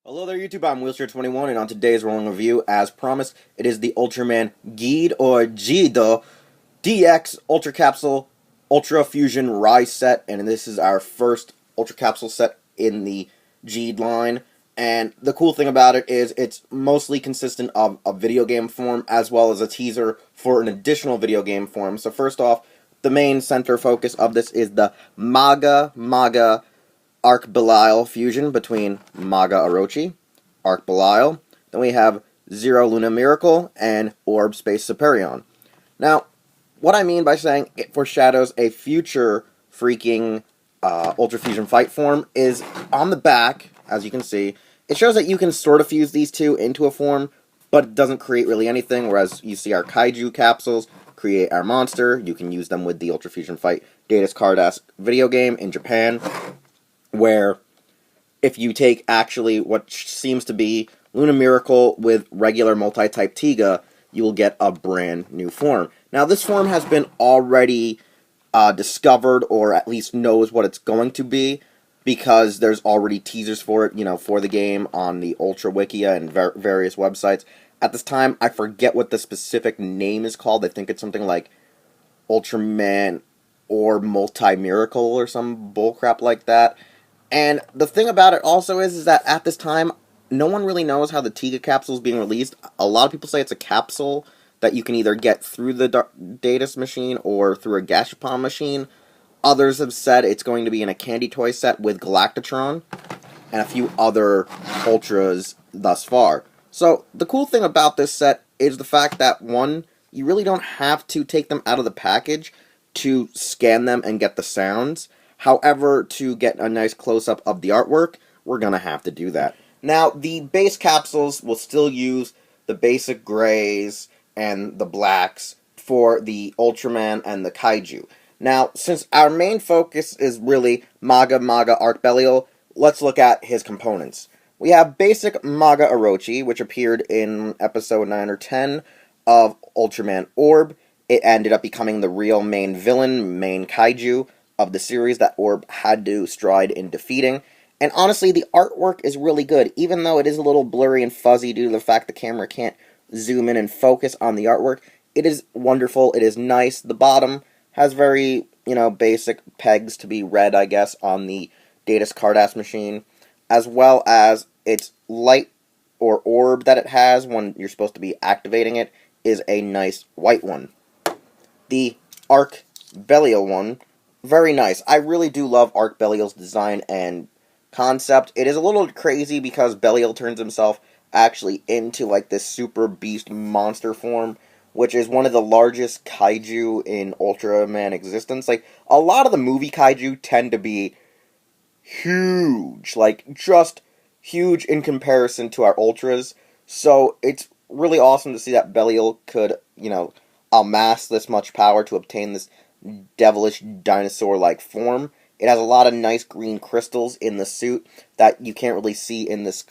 Hello there YouTube, I'm Wheelchair21, and on today's rolling review, as promised, it is the Ultraman Geed or Geed DX Ultra Capsule Ultra Fusion Rise set, and this is our first Ultra Capsule set in the Geed line. And the cool thing about it is it's mostly consistent of a video game form as well as a teaser for an additional video game form. So first off, the main center focus of this is the MagaMaga Arch Belial fusion between Maga Orochi, Arch Belial. Then we have Zero Luna Miracle and Orb Space Superion. Now, what I mean by saying it foreshadows a future freaking Ultra Fusion fight form is on the back, as you can see, it shows that you can sort of fuse these two into a form, but it doesn't create really anything, whereas you see our Kaiju Capsules create our monster. You can use them with the Ultra Fusion Fight Data's Carddass video game in Japan, where if you take actually what seems to be Luna Miracle with regular multi-type Tiga, you will get a brand new form. Now, this form has been already discovered, or at least knows what it's going to be, because there's already teasers for it, for the game on the Ultra Wikia and various websites. At this time, I forget what the specific name is called. I think it's something like Ultraman Orb Multi-Miracle or some bullcrap like that. And the thing about it also is that at this time, no one really knows how the Tiga capsule is being released. A lot of people say it's a capsule that you can either get through the Datus machine or through a Gashapon machine. Others have said it's going to be in a candy toy set with Galactatron and a few other Ultras thus far. So, the cool thing about this set is the fact that, one, you really don't have to take them out of the package to scan them and get the sounds. However, to get a nice close-up of the artwork, we're going to have to do that. Now, the base capsules will still use the basic grays and the blacks for the Ultraman and the Kaiju. Now, since our main focus is really MagaMaga Arch Belial, let's look at his components. We have basic Maga Orochi, which appeared in episode 9 or 10 of Ultraman Orb. It ended up becoming the real main villain, main Kaiju of the series that Orb had to stride in defeating. And honestly, the artwork is really good, even though it is a little blurry and fuzzy due to the fact the camera can't zoom in and focus on the artwork. It is wonderful, it is nice. The bottom has very, basic pegs to be read, I guess, on the Data's Carddass machine, as well as its light or orb that it has when you're supposed to be activating it is a nice white one. The Arch Belial one, very nice. I really do love Arch Belial's design and concept. It is a little crazy because Belial turns himself actually into like this super beast monster form, which is one of the largest kaiju in Ultraman existence. Like, a lot of the movie kaiju tend to be huge, like, just huge in comparison to our Ultras. So, it's really awesome to see that Belial could, amass this much power to obtain this devilish dinosaur-like form. It has a lot of nice green crystals in the suit that you can't really see in this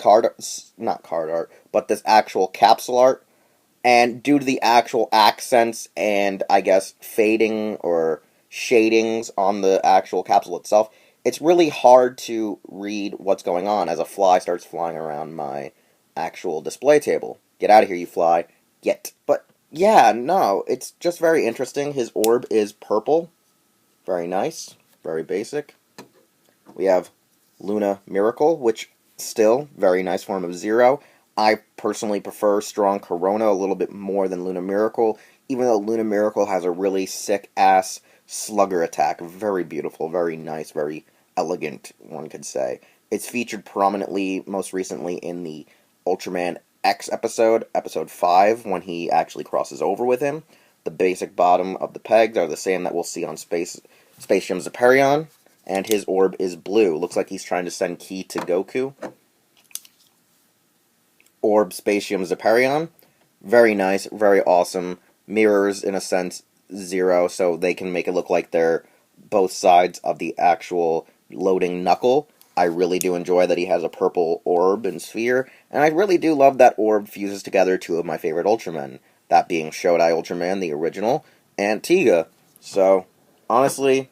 not card art, but this actual capsule art. And due to the actual accents and, I guess, fading or shadings on the actual capsule itself, it's really hard to read what's going on as a fly starts flying around my actual display table. Get out of here, you fly. Get. But, yeah, no, it's just very interesting. His orb is purple. Very nice. Very basic. We have Luna Miracle, which still, very nice form of Zero. I personally prefer Strong Corona a little bit more than Luna Miracle, even though Luna Miracle has a really sick-ass slugger attack. Very beautiful, very nice, very elegant, one could say. It's featured prominently, most recently, in the Ultraman X episode, episode 5, when he actually crosses over with him. The basic bottom of the pegs are the same that we'll see on Spatium Superion, and his orb is blue. Looks like he's trying to send ki to Goku. Orb Spatium Superion, very nice, very awesome. Mirrors, in a sense, Zero, so they can make it look like they're both sides of the actual loading knuckle. I really do enjoy that he has a purple orb and sphere, and I really do love that Orb fuses together two of my favorite Ultramen, that being Shodai Ultraman, the original, and Tiga. So, honestly,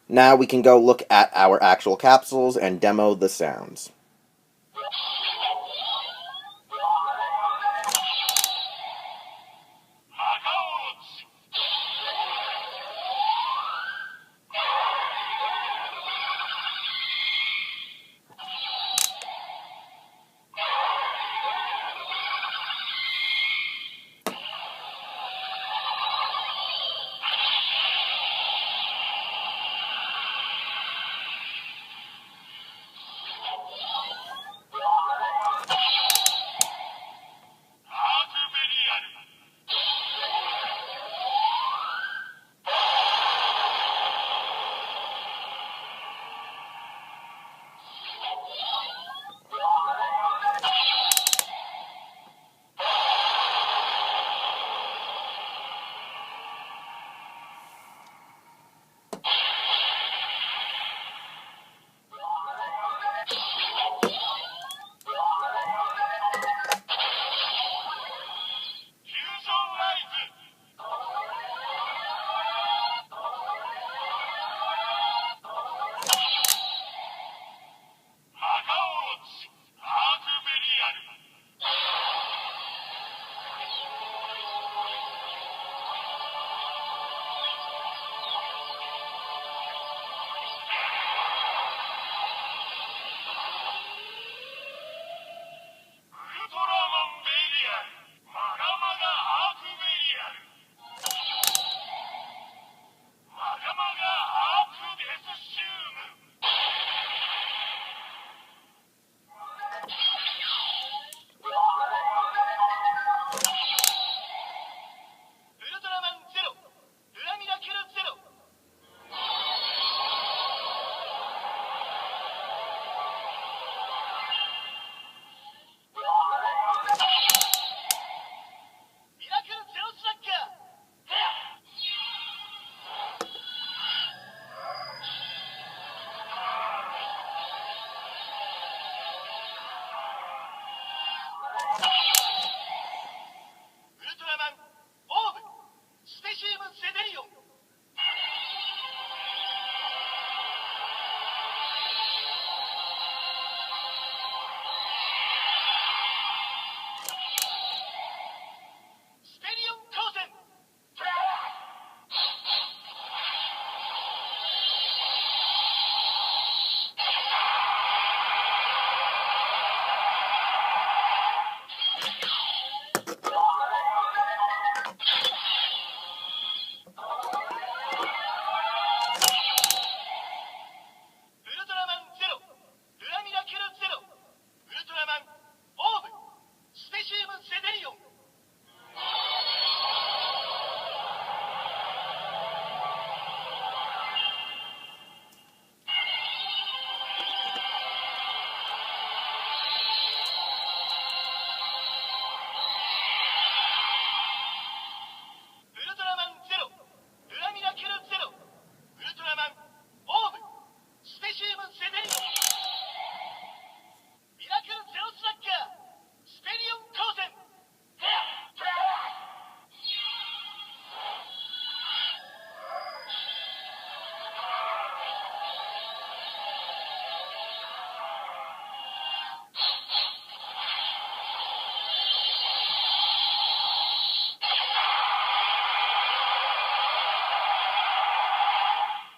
now we can go look at our actual capsules and demo the sounds.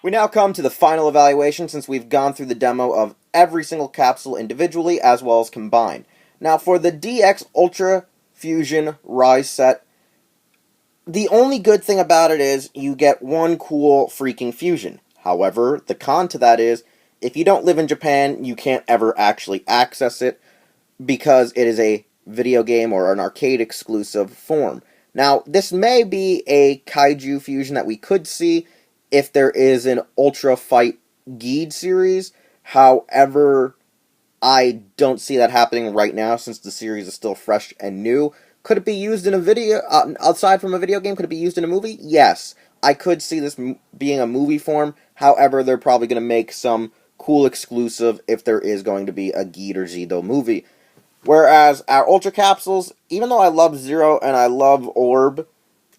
We now come to the final evaluation since we've gone through the demo of every single capsule individually as well as combined. Now for the DX Ultra Fusion Rise set, the only good thing about it is you get one cool freaking fusion. However, the con to that is, if you don't live in Japan, you can't ever actually access it because it is a video game or an arcade exclusive form. Now, this may be a Kaiju fusion that we could see if there is an Ultra Fight Geed series. However, I don't see that happening right now since the series is still fresh and new. Could it be used in a video, aside from a video game, could it be used in a movie? Yes. I could see this being a movie form. However, they're probably going to make some cool exclusive if there is going to be a Geed or Zido movie. Whereas our Ultra Capsules, even though I love Zero and I love Orb,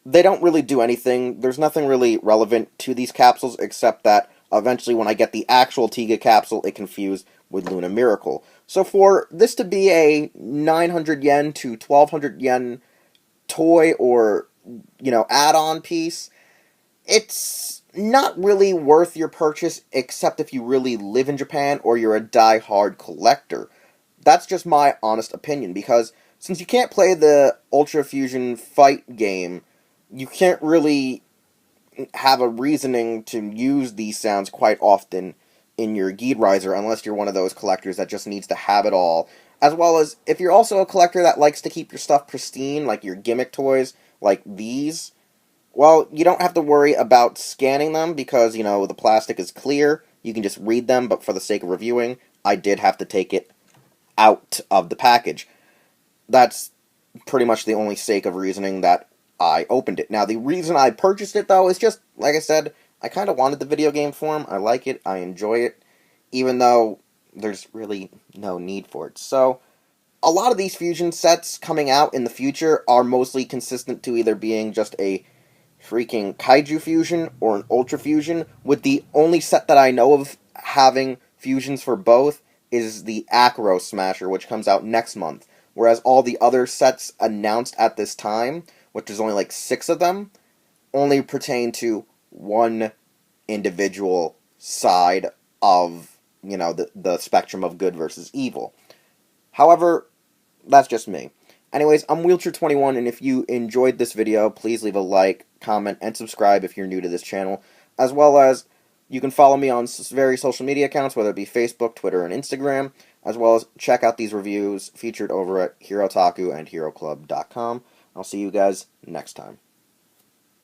they don't really do anything. There's nothing really relevant to these capsules except that eventually when I get the actual Tiga capsule, it can fuse with Luna Miracle. So for this to be a 900 yen to 1200 yen toy or, add-on piece, it's not really worth your purchase except if you really live in Japan or you're a die-hard collector. That's just my honest opinion, because since you can't play the Ultra Fusion fight game, you can't really have a reasoning to use these sounds quite often in your Geed Riser unless you're one of those collectors that just needs to have it all. As well as, if you're also a collector that likes to keep your stuff pristine, like your gimmick toys, like these, well, you don't have to worry about scanning them because, the plastic is clear. You can just read them, but for the sake of reviewing, I did have to take it out of the package. That's pretty much the only sake of reasoning that I opened it. Now, the reason I purchased it, though, is just, like I said, I kind of wanted the video game form. I like it. I enjoy it, even though there's really no need for it. So, a lot of these fusion sets coming out in the future are mostly consistent to either being just a freaking Kaiju fusion or an Ultra fusion, with the only set that I know of having fusions for both is the Acro Smasher, which comes out next month. Whereas all the other sets announced at this time, which is only like 6 of them, only pertain to one individual side of, the spectrum of good versus evil. However, that's just me. Anyways, I'm Wheelchair21, and if you enjoyed this video, please leave a like, comment, and subscribe if you're new to this channel, as well as you can follow me on various social media accounts, whether it be Facebook, Twitter, and Instagram, as well as check out these reviews featured over at Hirotaku and HeroClub.com. I'll see you guys next time.